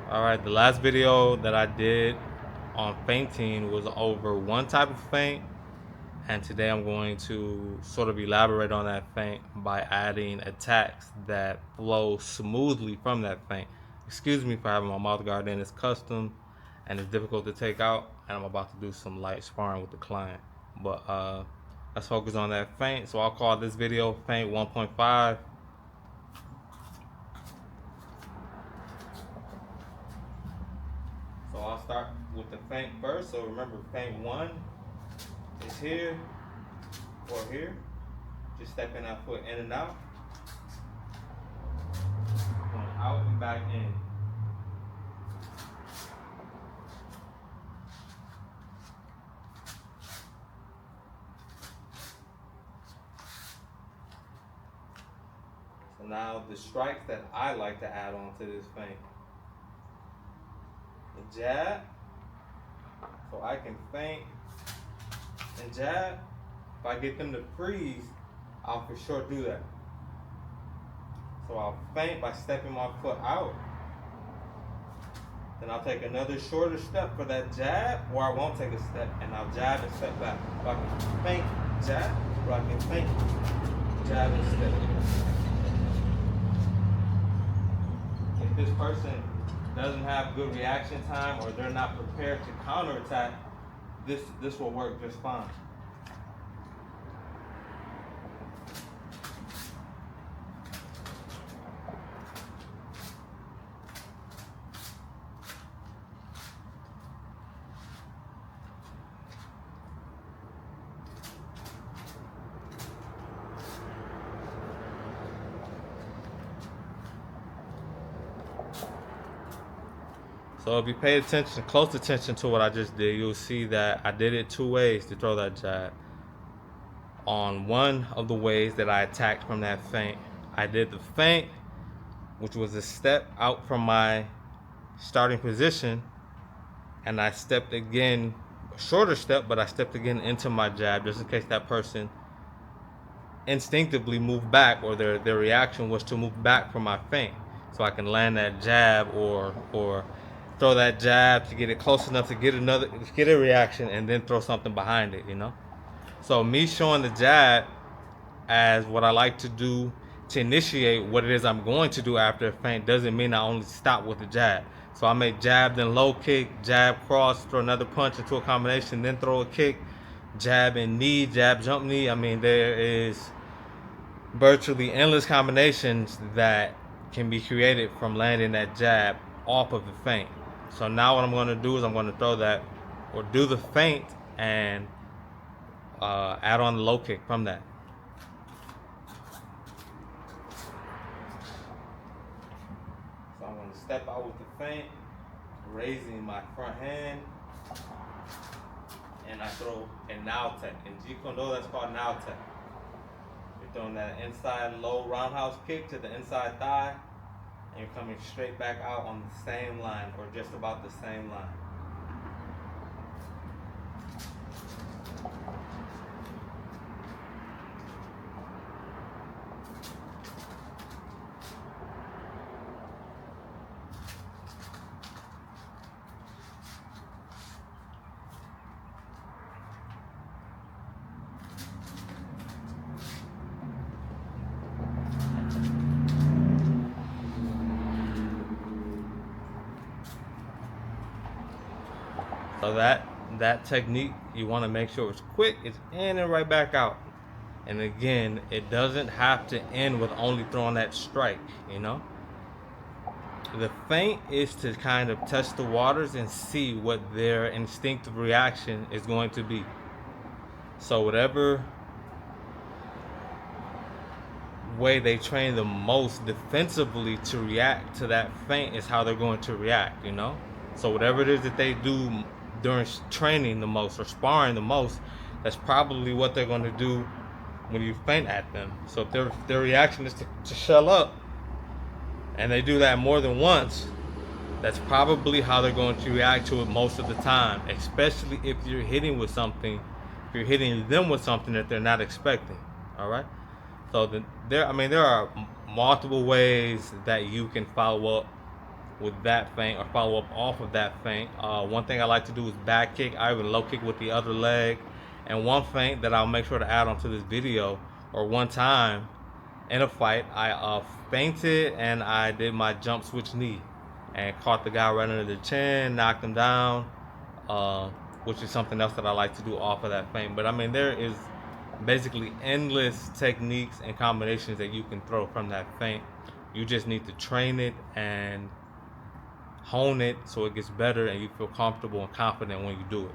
Alright, the last video that I did on feinting was over one type of feint, and today I'm going to sort of elaborate on that feint by adding attacks that flow smoothly from that feint. Excuse me for having my mouth guard in, it's custom and it's difficult to take out, and I'm about to do some light sparring with the client. But let's focus on that feint. So I'll call this video feint 1.5. So I'll start with the feint first. So remember, feint 1 is here or here. Just stepping that foot in and out. Going out and back in. So now the strikes that I like to add on to this feint. The jab, so I can feint and jab. If I get them to freeze, I'll for sure do that. So I'll feint by stepping my foot out. Then I'll take another shorter step for that jab, or I won't take a step and I'll jab and step back. So I can feint, jab, or I can feint, jab and step. If this person doesn't have good reaction time or they're not prepared to counterattack, this will work just fine. So if you pay attention, close attention to what I just did, you'll see that I did it two ways to throw that jab. On one of the ways that I attacked from that feint, I did the feint, which was a step out from my starting position, and I stepped again, a shorter step, but I stepped again into my jab just in case that person instinctively moved back, or their reaction was to move back from my feint. So I can land that jab or throw that jab to get it close enough to get a reaction, and then throw something behind it, you know? So me showing the jab as what I like to do to initiate what it is I'm going to do after a feint doesn't mean I only stop with the jab. So I may jab, then low kick, jab, cross, throw another punch into a combination, then throw a kick, jab and knee, jab, jump knee. I mean, there is virtually endless combinations that can be created from landing that jab off of the feint. So now what I'm going to do is I'm going to throw that, or do the feint and add on the low kick from that. So I'm going to step out with the feint, raising my front hand, and I throw a now tech. In Jeet Kune Do, that's called now tech. You're throwing that inside low roundhouse kick to the inside thigh, and you're coming straight back out on the same line, or just about the same line. So that technique, you want to make sure it's quick, it's in and right back out. And again, it doesn't have to end with only throwing that strike, you know? The feint is to kind of test the waters and see what their instinctive reaction is going to be. So whatever way they train the most defensively to react to that feint is how they're going to react, you know? So whatever it is that they do during training the most or sparring the most, that's probably what they're going to do when you feint at them. So if their reaction is to shell up, and they do that more than once, that's probably how they're going to react to it most of the time, especially if you're hitting with something, if you're hitting them with something that they're not expecting. All right. So there are multiple ways that you can follow up with that feint or follow up off of that feint. One thing I like to do is back kick. I even low kick with the other leg. And one feint that I'll make sure to add onto this video, or one time in a fight, I feinted and I did my jump switch knee and caught the guy right under the chin, knocked him down, which is something else that I like to do off of that feint. But I mean, there is basically endless techniques and combinations that you can throw from that feint. You just need to train it and hone it so it gets better and you feel comfortable and confident when you do it.